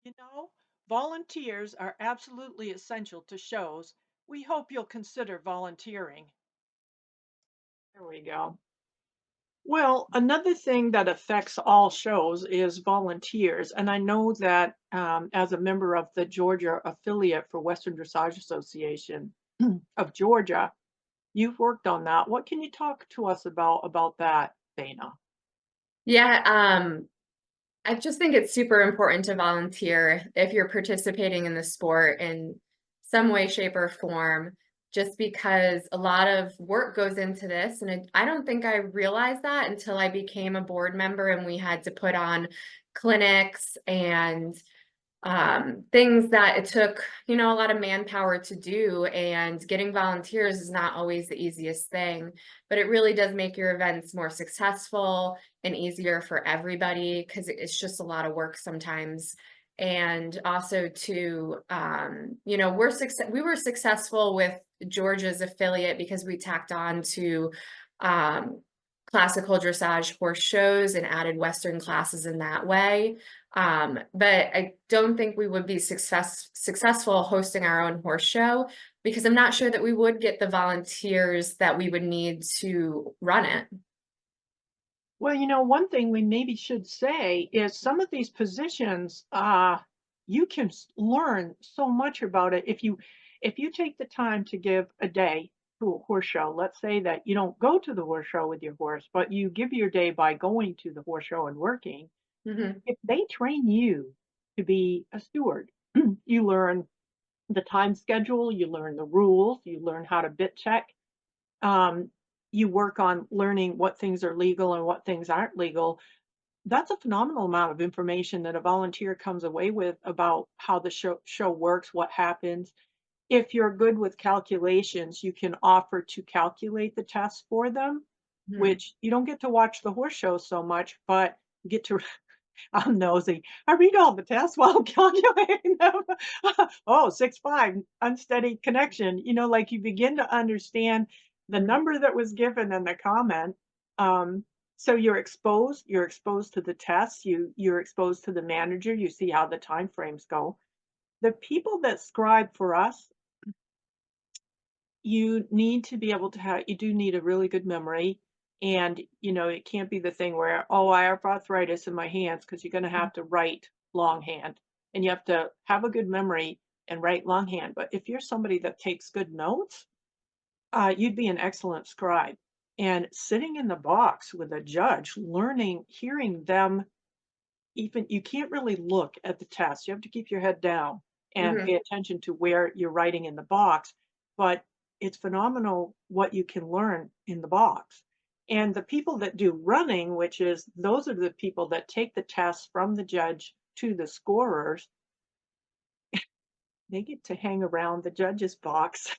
You know, volunteers are absolutely essential to shows. We hope you'll consider volunteering. There we go. Well, another thing that affects all shows is volunteers. And I know that as a member of the Georgia affiliate for Western Dressage Association of Georgia, you've worked on that. What can you talk to us about that, Dana? Yeah, I just think it's super important to volunteer if you're participating in the sport in some way, shape, or form, just because a lot of work goes into this. And I don't think I realized that until I became a board member and we had to put on clinics and things that it took, a lot of manpower to do, and getting volunteers is not always the easiest thing, but it really does make your events more successful and easier for everybody because it's just a lot of work sometimes. And also to, we were successful with Georgia's affiliate because we tacked on to um, classical dressage horse shows and added Western classes in that way. But I don't think we would be successful hosting our own horse show because I'm not sure that we would get the volunteers that we would need to run it. Well, one thing we maybe should say is some of these positions, you can learn so much about it if you take the time to give a day to a horse show. Let's say that you don't go to the horse show with your horse, but you give your day by going to the horse show and working. Mhm. If they train you to be a steward, you learn the time schedule, you learn the rules, you learn how to bit check. Um, you work on learning what things are legal and what things aren't legal. That's a phenomenal amount of information that a volunteer comes away with about how the show works, what happens. If you're good with calculations, you can offer to calculate the tests for them, Mhm. which you don't get to watch the horse show so much, but you get to I'm nosy. I read all the tests while I'm calculating them. Oh, 6 5 unsteady connection. Like you begin to understand the Mhm. number that was given in the comment. Um, so you're exposed to the tests, you're exposed to the manager, you see how the time frames go. The people that scribe for us, you need to be able to have you do need a really good memory, and, it can't be the thing where, "Oh, I have arthritis in my hands," because you 'cause you're gonna have to write longhand, and you have to have a good memory and write longhand. But if you're somebody that takes good notes, you'd be an excellent scribe. And sitting in the box with a judge, learning, hearing them, even you can't really look at the test. You have to keep your head down and pay Mhm. attention to where you're writing in the box, but it's phenomenal what you can learn in the box. And the people that do running, which is those are the people that take the tests from the judge to the scorers, they get to hang around the judge's box.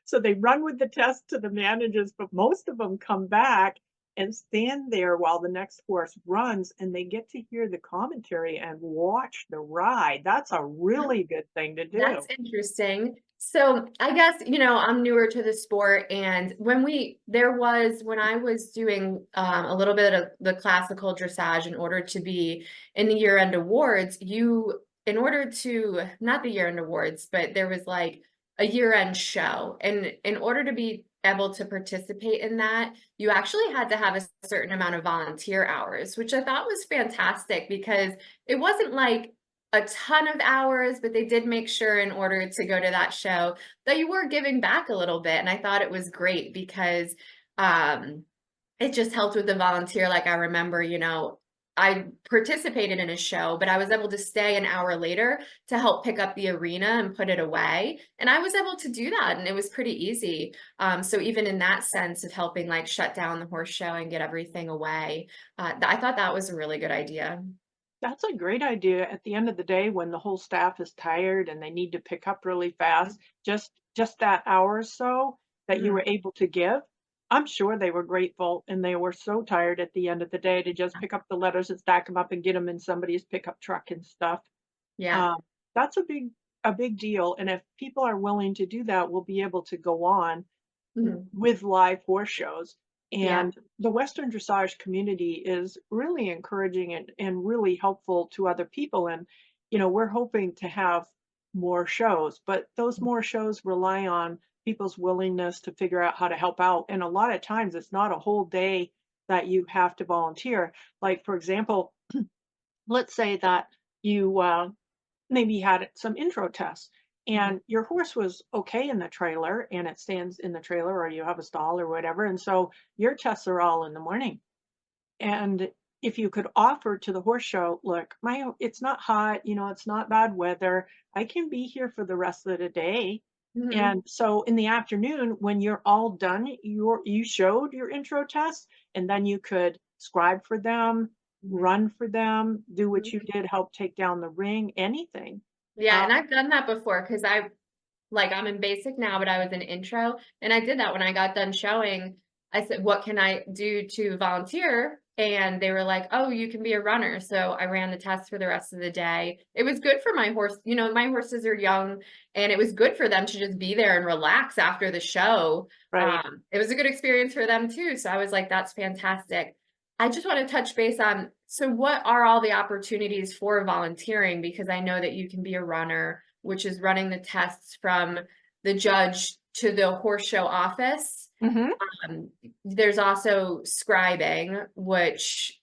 So they run with the test to the managers, but most of them come back and stand there while the next horse runs, and they get to hear the commentary and watch the ride. That's a really good thing to That's do. interesting. So I guess, I'm newer to the sport, and when I was doing a little bit of the classical dressage in order to be in the year-end awards, in order to, not the year-end awards, but there was like a year-end show. And in order to be able to participate in that, you actually had to have a certain amount of volunteer hours, which I thought was fantastic because it wasn't like a ton of hours, but they did make sure in order to go to that show that you were giving back a little bit. And I thought it was great because um, it just helped with the volunteer. Like I remember, I participated in a show, but I was able to stay an hour later to help pick up the arena and put it away. And I was able to do that, and it was pretty easy. So even in that sense of helping like shut down the horse show and get everything away, I thought that was a really good idea. That's a great idea at the end of the day when the whole staff is tired and they need to pick up really fast. Just that hour or so that you were Mhm. able to give, I'm sure they were grateful and they were so tired at the end of the day to just pick up the letters and stack them up and get them in somebody's pickup truck and stuff. Yeah. Um, that's a big deal, and if people are willing to do that, we'll be able to go on Mhm. with live horse shows. Yeah. And the Western dressage community is really encouraging and really helpful to other people. And, we're hoping to have more shows, but those more shows rely on people's willingness to figure out how to help out. And a lot of times it's not a whole day that you have to volunteer. Like, for example, let's say that you maybe had some intro tests Mhm. and your horse was okay in the trailer and it stands in the trailer or you have a stall or whatever. And so your tests are all in the morning. And if you could offer to the horse show, look, it's not hot, it's not bad weather. I can be here for the rest of the day. Mhm. And so in the afternoon, when you're all done, you showed your intro test, and then you could scribe for them, Mhm. run for them, do what you Mhm. did, help take down the ring, anything. Yeah, Uh, and I've done that before because I'm in basic now, but I was in intro, and I did that when I got done showing. I said, "What can I do to volunteer?" And they were like, "Oh, you can be a runner." So I ran the test for the rest of the day. It was good for my horse. My horses are young, and it was good for them to just be there and relax after the show. right. It was a good experience for them too. So I was like, "That's fantastic." I just want to touch base on, so what are all the opportunities for volunteering? Because I know that you can be a runner, which is running the tests from the judge to the horse show office. Hmm. There's also scribing, which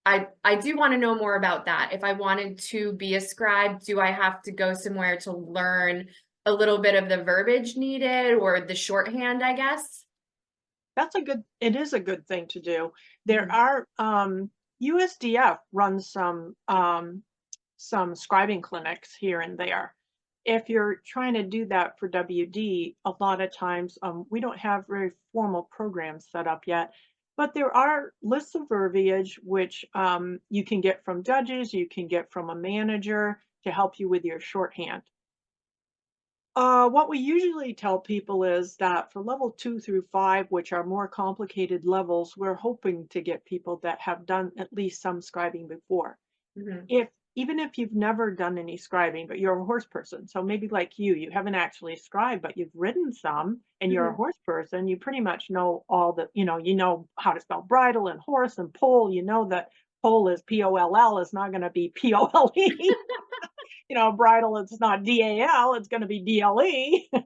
I do want to know more about that. If I wanted to be a scribe, do I have to go somewhere to learn a little bit of the verbiage needed or the shorthand, I guess? It is a good thing to do. There Mhm. are, USDF runs some scribing clinics here and there. If you're trying to do that for WD, a lot of times we don't have very formal programs set up yet, but there are lists of verbiage which you can get from judges, you can get from a manager to help you with your shorthand. What we usually tell people is that for level 2 through 5, which are more complicated levels, we're hoping to get people that have done at least some scribing before. Mhm. If Even if you've never done any scribing, but you're a horse person, so maybe like you haven't actually scribed, but you've ridden some and you're a Mhm. horse person, you pretty much know all the, you know how to spell bridle and horse and pole, you know that pole is Poll, is not going to be Pole. Bridle, it's not Dal, it's going to be Tle.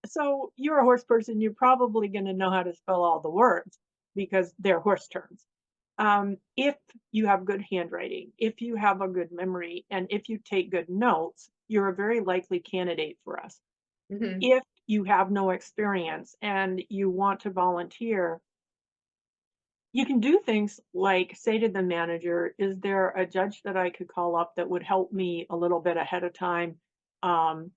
So you're a horse person, you're probably going to know how to spell all the words because they're horse terms. If you have good handwriting, if you have a good memory, and if you take good notes, you're a very likely candidate for us. Mhm. If you have no experience and you want to volunteer, you can do things like say to the manager, is there a judge that I could call up that would help me a little bit ahead of time? Um,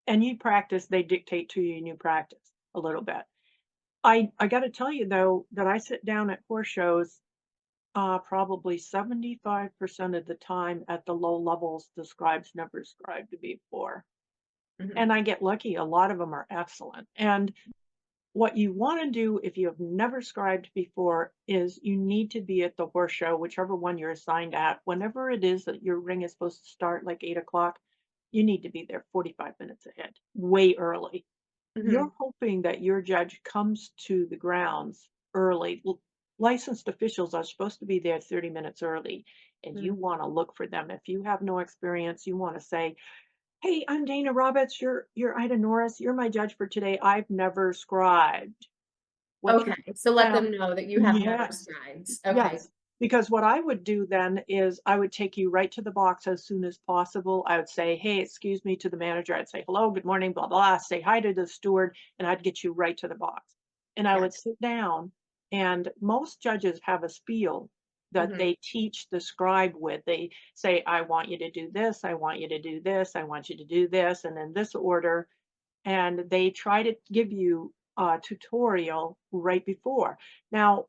and you practice, they dictate to you and you practice a little bit. I got to tell you though that I sit down at horse shows probably 75% of the time at the low levels the scribes never scribed before. Mhm. And I get lucky, a lot of them are excellent. And what you want to do if you have never scribed before is you need to be at the horse show, whichever one you're assigned at, whenever it is that your ring is supposed to start, like 8 o'clock, you need to be there 45 minutes ahead, way early. You're Mhm. hoping that your judge comes to the grounds early. Licensed officials are supposed to be there 30 minutes early, and you Mhm. want to look for them. If you have no experience, you want to say, "Hey, I'm Dana Roberts. You're Ida Norris. You're my judge for today. I've never scribed. What you Okay, so let them found?" know that you have never Yes. scribed. Okay. Yes, because what I would do then is I would take you right to the box as soon as possible. I would say, "Hey, excuse me," to the manager. I'd say, "Hello, good morning, blah, blah," say hi to the steward, and I'd get you right to the box. And I Yeah. would sit down, and most judges have a spiel that Mhm. they teach the scribe with. They say, "I want you to do this, I want you to do this, I want you to do this, and in this order." And they try to give you a tutorial right before. Now,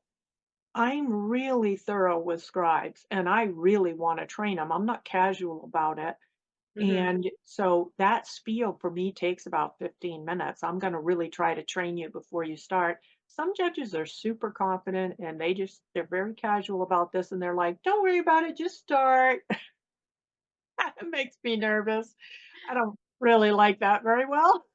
I'm really thorough with scribes and I really want to train them. I'm not casual about it. Mhm. And so that spiel for me takes about 15 minutes. I'm going to really try to train you before you start. Some judges are super confident and they're very casual about this and they're like, don't worry about it, just start. It makes me nervous. I don't really like that very well.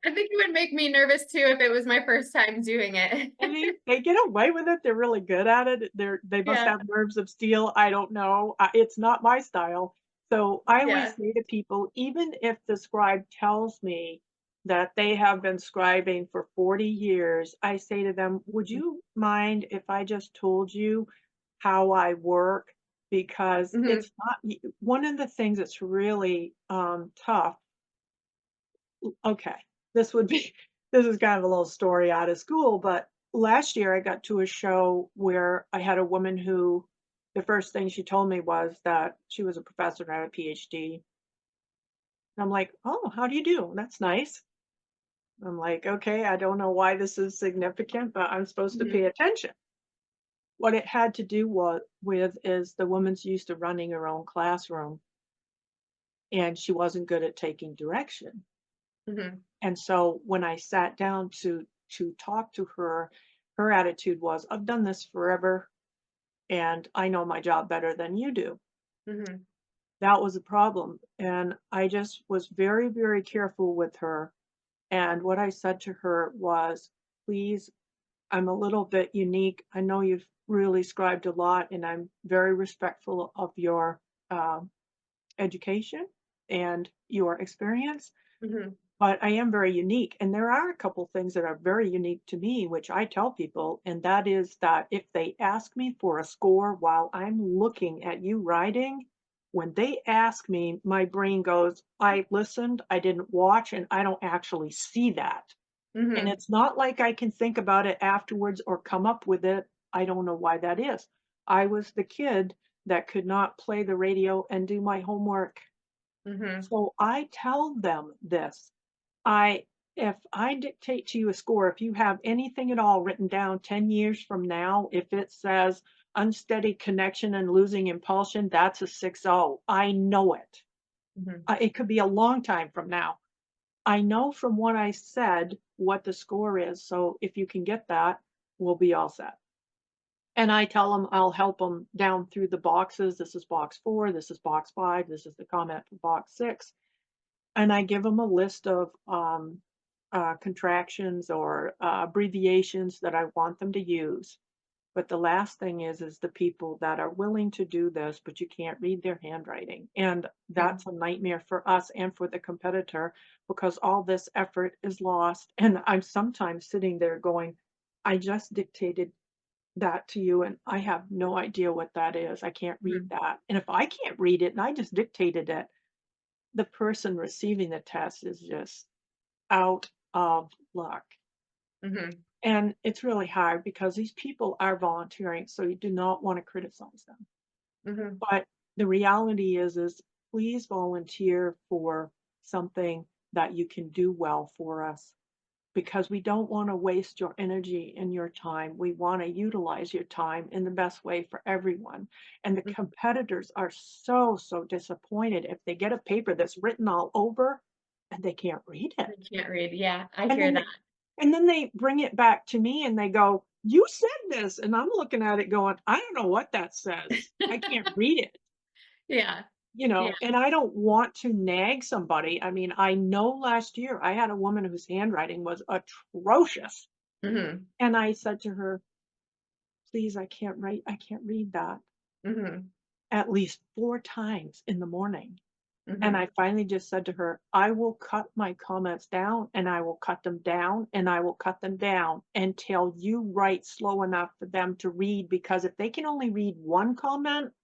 I think it would make me nervous too if it was my first time doing it. I mean, they get away with it, they're really good at it, they must Yeah, have nerves of steel, I don't know, it's not my style. So, I yeah. always say to people, even if the scribe tells me that they have been scribing for 40 years, I say to them, "Would Mhm, you mind if I just told you how I work?" Because mhm, it's not y one of the things that's really, tough. Okay, this would be this is kind of a little story out of school, but last year I got to a show where I had a woman who the first thing she told me was that she was a professor and had a PhD. And I'm like, "Oh, how do you do? That's nice." I'm like, "Okay, I don't know why this is significant, but I'm supposed to mhm, pay attention." What it had to do with is the woman's used to running her own classroom, and she wasn't good at taking direction. mhm, And so when I sat down to talk to her, her attitude was, "I've done this forever, and I know my job better than you do." mhm, That was a problem, and I just was very, very careful with her, and what I said to her was, "Please, I'm a little bit unique. I know you've really scribed a lot, and I'm very respectful of your, education and your experience. mhm, But I am very unique, and there are a couple things that are very unique to me, which I tell people, and that is that if they ask me for a score while I'm looking at you writing, when they ask me, my brain goes, I listened, I didn't watch, and I don't actually see that. And mhm, it's not like I can think about it afterwards or come up with it. I don't know why that is. I was the kid that could not play the radio and do my homework. mhm, So I tell them this. I if I dictate to you a score, if you have anything at all written down 10 years from now, if it says unsteady connection and losing impulsion, that's a 6-0. I know it. mhm, It could be a long time from now. I know from what I said what the score is. So if you can get that, we'll be all set. And I tell them I'll help them down through the boxes. This is box 4, this is box 5, this is the comment for box 6. And I give them a list of, contractions or, abbreviations that I want them to use. But the last thing is the people that are willing to do this, but you can't read their handwriting, and mhm, that's a nightmare for us and for the competitor because all this effort is lost, and I'm sometimes sitting there going, "I just dictated that to you, and I have no idea what that is. I can't read mhm, that." And if I can't read it and I just dictated it, the person receiving the test is just out of luck. mhm, And it's really hard because these people are volunteering, so you do not want to criticize them. mhm, But the reality is please volunteer for something that you can do well for us because we don't want to waste your energy and your time. We want to utilize your time in the best way for everyone. And the mhm. competitors are so, so disappointed if they get a paper that's written all over and they can't read it. I can't read. Yeah, I And hear then that. they bring it back to me and they go, "You said this." And I'm looking at it going, "I don't know what that says. I can't read it." Yeah, yeah. And I don't want to nag somebody. I mean, I know last year I had a woman whose handwriting was atrocious. Mhm, And I said to her, "Please, I can't read that," mhm, at least 4 times in the morning. And I mhm, finally just said to her, "I will cut my comments down, and I will cut them down, and I will cut them down until you write slow enough for them to read, because if they can only read 1 comment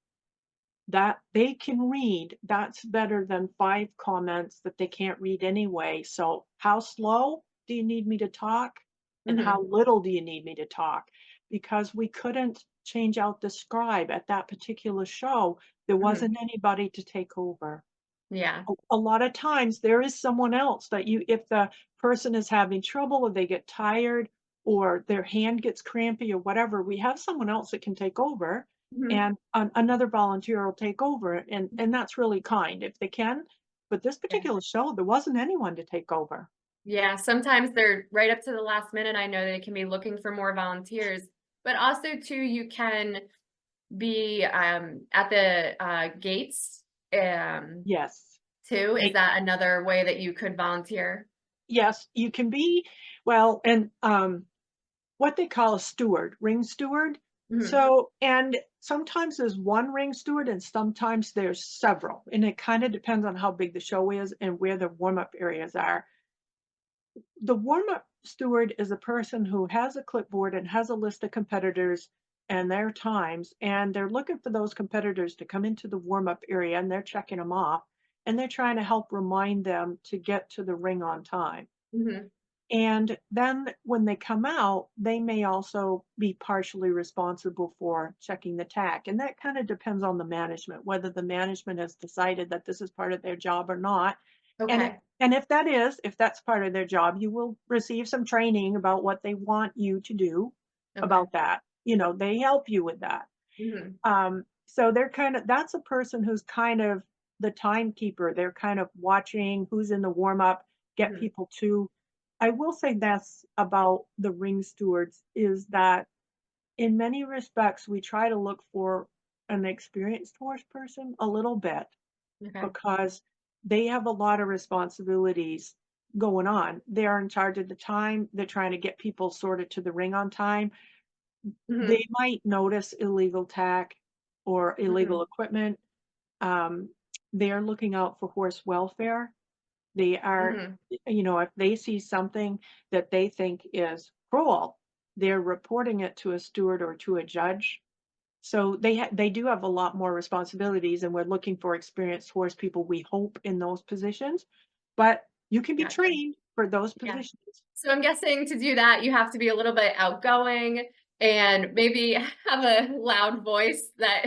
that they can read, that's better than 5 comments that they can't read anyway. So how slow do you need me to talk? And how mhm, little do you need me to talk?" Because we couldn't change out the scribe at that particular show. There mhm. wasn't anybody to take over. Yeah, A lot of times there is someone else that you if the person is having trouble or they get tired or their hand gets crampy or whatever, we have someone else that can take over mhm. and another volunteer will take over and that's really kind if they can. But this Yeah. particular show, there wasn't anyone to take over. Yeah, sometimes they're right up to the last minute. I know they can be looking for more volunteers, but also too, you can be, at the, gates, Yes. too. Is They that another way that you could volunteer? Yes, you can be well, and, what they call a steward, ring steward. Mhm. So and sometimes there's one ring steward and sometimes there's several, and it kinda depends on how big the show is and where the warm-up areas are. The warm-up steward is a person who has a clipboard and has a list of competitors and their times, and they're looking for those competitors to come into the warm-up area, and they're checking them off, and they're trying to help remind them to get to the ring on time. Mhm. And then when they come out, they may also be partially responsible for checking the tack. And that kind of depends on the management, whether the management has decided that this is part of their job or not. And it, Okay. and if that is, if that's part of their job, you will receive some training about what they want you to do Okay. about that. You know, they help you with that. Mhm. So they're kind of that's a person who's kind of the timekeeper. They're kind of watching who's in the warm up, get Mhm. people to. I will say that's about the ring stewards is that in many respects we try to look for an experienced horse person a little bit Okay. because they have a lot of responsibilities going on. They're in charge of the time. They're trying to get people sorted to the ring on time. They Mhm. might notice illegal tack or illegal Mhm. equipment. Um, they're looking out for horse welfare. They are, Mhm. if they see something that they think is cruel, they're reporting it to a steward or to a judge. So they do have a lot more responsibilities, and we're looking for experienced horse people, we hope, in those positions. But you can be Gotcha. trained for those Yeah. positions. So I'm guessing to do that, you have to be a little bit outgoing and maybe have a loud voice that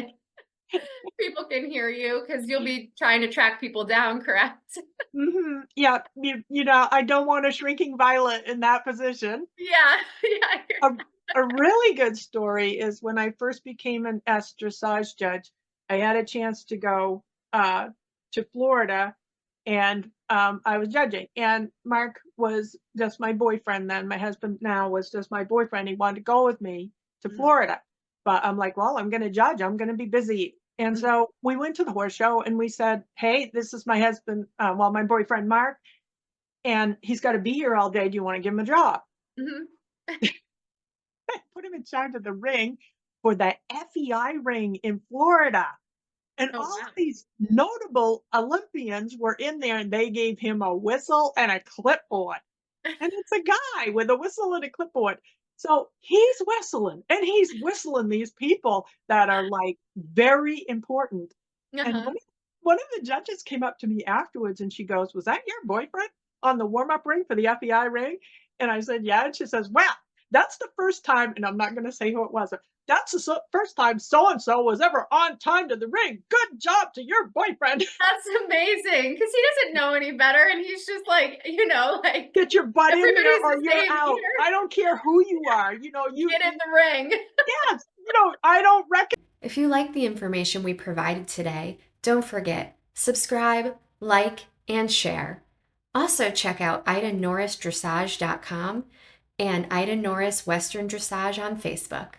people can hear you because you'll be trying to track people down, correct? Mhm. Yeah, I don't want a shrinking violet in that position. Yeah. Yeah. A a really good story is when I first became an S dressage judge, I had a chance to go, to Florida, and, I was judging, and Mark was just my boyfriend then, my husband now was just my boyfriend, he wanted to go with me to Mhm. Florida, but I'm like, "Well, I'm gonna judge, I'm gonna be busy," and Mhm. so we went to the horse show, and we said, "Hey, this is my husband, my boyfriend Mark, and he's gotta be here all day, do you wanna give him a job?" Mhm. Put him in charge of the ring for the FEI ring in Florida. And Oh, all wow. these notable Olympians were in there and they gave him a whistle and a clipboard. And it's a guy with a whistle and a clipboard. So he's whistling and he's whistling these people that are like very important. And Uh-huh. one of the judges came up to me afterwards and she goes, "Was that your boyfriend on the warm up ring for the FEI ring?" And I said, "Yeah." And she says, "Well, that's the first time," and I'm not going to say who it was. "That's the first time so and so was ever on time to the ring. Good job to your boyfriend." That's amazing because he doesn't know any better, and he's just like, like, Get your butt in there everybody's or the you're same out. here. I don't care who you are. Get in the ring. Yes, I don't reckon. If you like the information we provided today, don't forget, subscribe, like, and share. Also, check out IdaNorrisDressage.com and Ida Norris Western Dressage on Facebook.